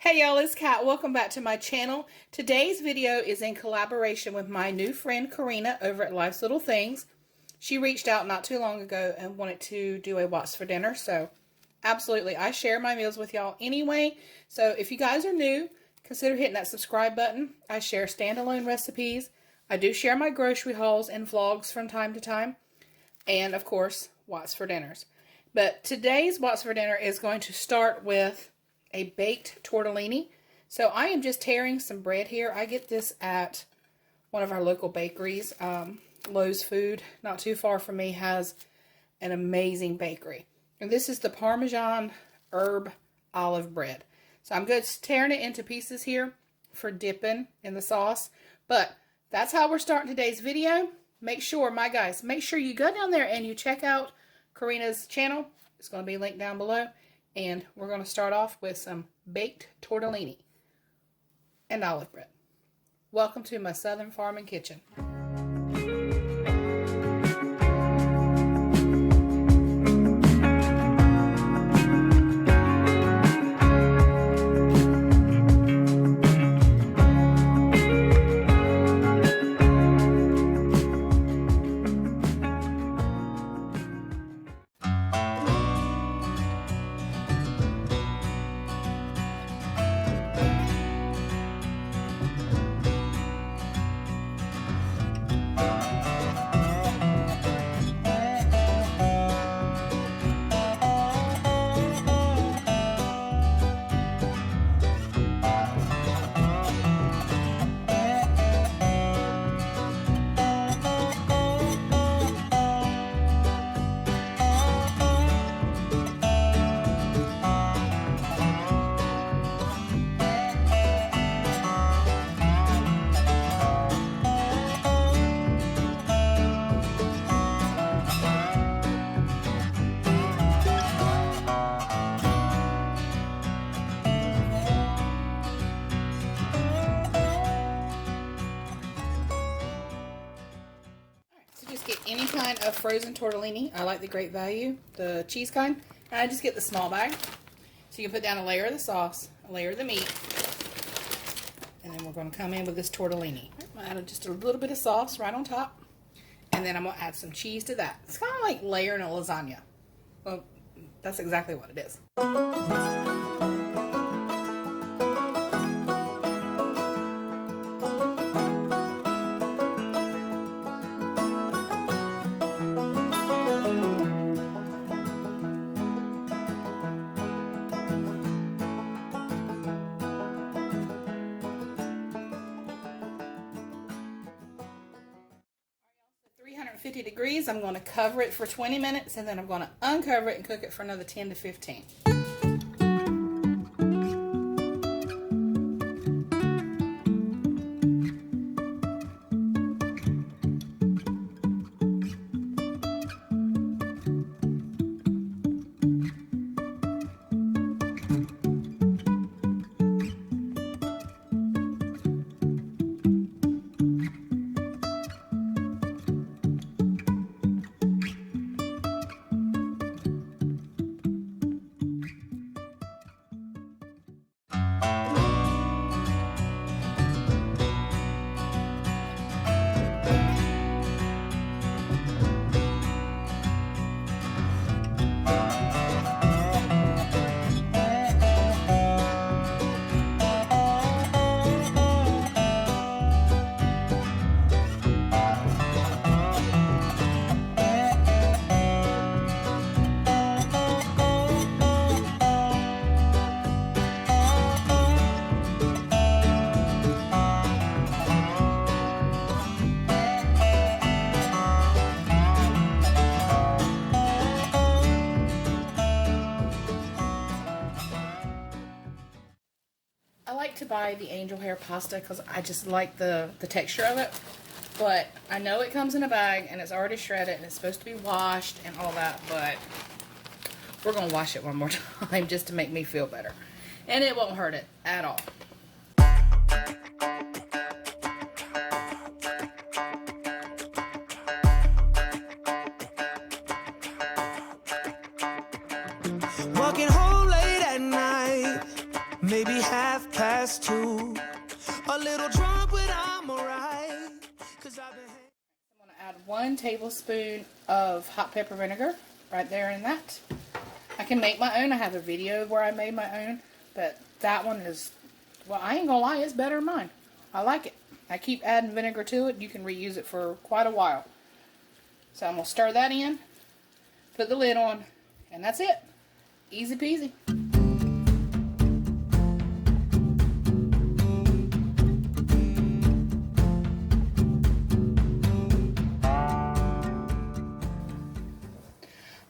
Hey y'all, it's Kat. Welcome back to my channel. Today's video is in collaboration with my new friend Corinna over at Life's Little Things. She reached out not too long ago and wanted to do a what's for dinner. So absolutely, I share my meals with y'all anyway. So if you guys are new, consider hitting that subscribe button. I share standalone recipes. I do share my grocery hauls and vlogs from time to time. And of course, what's for dinners. But today's what's for dinner is going to start with a baked tortellini. So I am just tearing some bread here. I get this at one of our local bakeries. Lowe's Food, not too far from me, has an amazing bakery. And this is the Parmesan herb olive bread. So I'm just tearing it into pieces here for dipping in the sauce. But that's how we're starting today's video. Make sure, my guys, make sure you go down there and you check out Corinna's channel. It's going to be linked down below. And we're going to start off with some baked tortellini and olive bread. Welcome to my Southern Farming Kitchen. Any kind of frozen tortellini. I like the Great Value, the cheese kind. And I just get the small bag. So you can put down a layer of the sauce, a layer of the meat. And then we're going to come in with this tortellini. I'm going to add just a little bit of sauce right on top. And then I'm going to add some cheese to that. It's kind of like layering a lasagna. Well, that's exactly what it is. Degrees. I'm going to cover it for 20 minutes and then I'm going to uncover it and cook it for another 10 to 15. To buy the angel hair pasta because I just like the texture of it, but I know it comes in a bag and it's already shredded and it's supposed to be washed and all that, but we're gonna wash it one more time just to make me feel better, and it won't hurt it at all. Walking home late at night, maybe 2:30. A little drunk, but I'm alright. I'm going to add 1 tablespoon of hot pepper vinegar right there in that. I can make my own. I have a video where I made my own, but that one is, well, I ain't gonna lie, it's better than mine. I like it. I keep adding vinegar to it. You can reuse it for quite a while. So I'm gonna stir that in, put the lid on, and that's it. Easy peasy.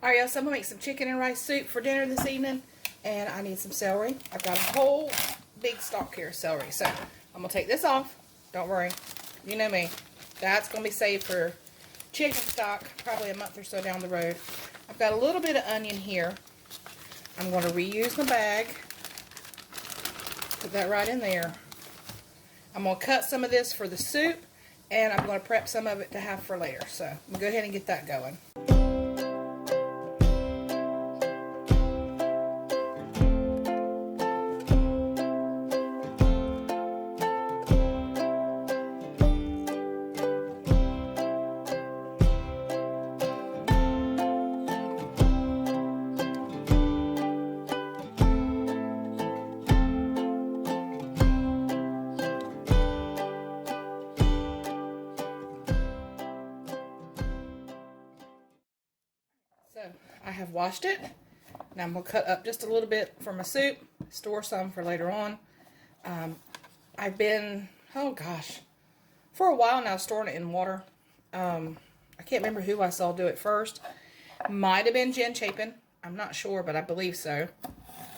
Alright, y'all, so I'm going to make some chicken and rice soup for dinner this evening, and I need some celery. I've got a whole big stalk here of celery, so I'm going to take this off. Don't worry, you know me. That's going to be saved for chicken stock, probably a month or so down the road. I've got a little bit of onion here. I'm going to reuse my bag. Put that right in there. I'm going to cut some of this for the soup, and I'm going to prep some of it to have for later. So I'm going to go ahead and get that going. So I have washed it. Now I'm going to cut up just a little bit for my soup, store some for later on. I've been, oh gosh, for a while now storing it in water. I can't remember who I saw do it first. Might have been Jen Chapin. I'm not sure, but I believe so.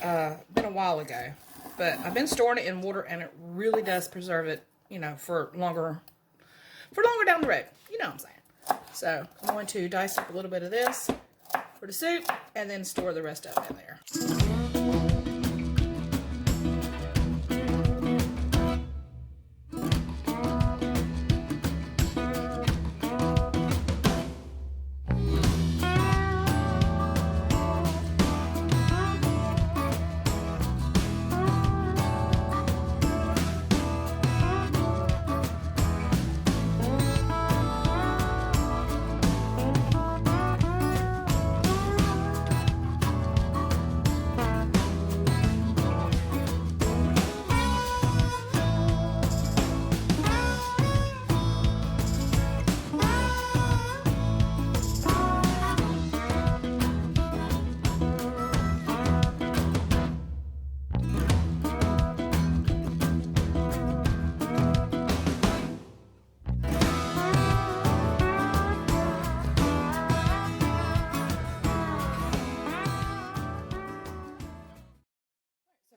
Been a while ago. But I've been storing it in water, and it really does preserve it, you know, for longer down the road. You know what I'm saying. So I'm going to dice up a little bit of this for the soup, and then store the rest of it in there.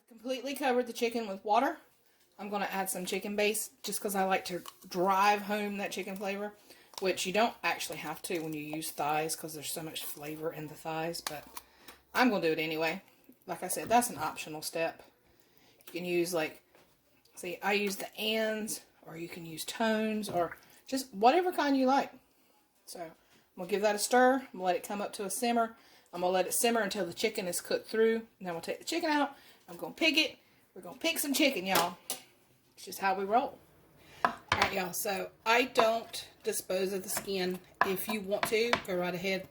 Completely covered the chicken with water. I'm going to add some chicken base just because I like to drive home that chicken flavor, which you don't actually have to when you use thighs because there's so much flavor in the thighs, but I'm going to do it anyway. Like I said, that's an optional step. You can use, like, see, I use the ands, or you can use tones, or just whatever kind you like. So I'm going to give that a stir. I'm going to let it come up to a simmer. I'm going to let it simmer until the chicken is cooked through. And then we'll take the chicken out. I'm going to pick it. We're going to pick some chicken, y'all. It's just how we roll. Alright, y'all. So, I don't dispose of the skin. If you want to, go right ahead.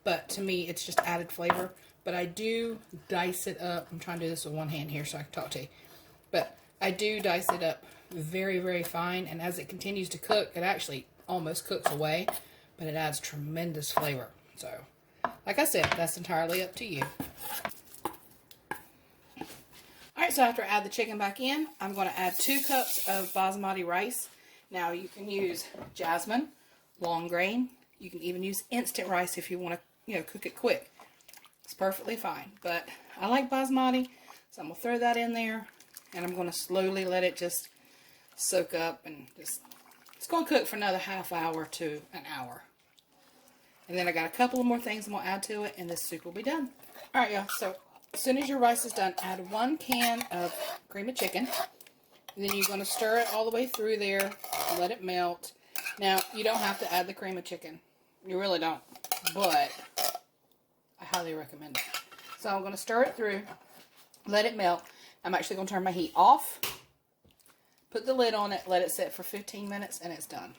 But to me, it's just added flavor. But I do dice it up. I'm trying to do this with one hand here so I can talk to you. But I do dice it up very, very fine. And as it continues to cook, it actually almost cooks away. But it adds tremendous flavor. So, like I said, that's entirely up to you. Alright, so after I add the chicken back in, I'm going to add 2 cups of basmati rice. Now, you can use jasmine, long grain. You can even use instant rice if you want to, cook it quick. It's perfectly fine. But I like basmati, so I'm going to throw that in there. And I'm going to slowly let it just soak up. And just, it's going to cook for another half hour to an hour. And then I got a couple of more things I'm going to add to it, and this soup will be done. Alright, y'all, so as soon as your rice is done, add 1 can of cream of chicken. And then you're going to stir it all the way through there. Let it melt. Now, you don't have to add the cream of chicken. You really don't. But I highly recommend it. So I'm going to stir it through. Let it melt. I'm actually going to turn my heat off, put the lid on it, let it sit for 15 minutes, and it's done.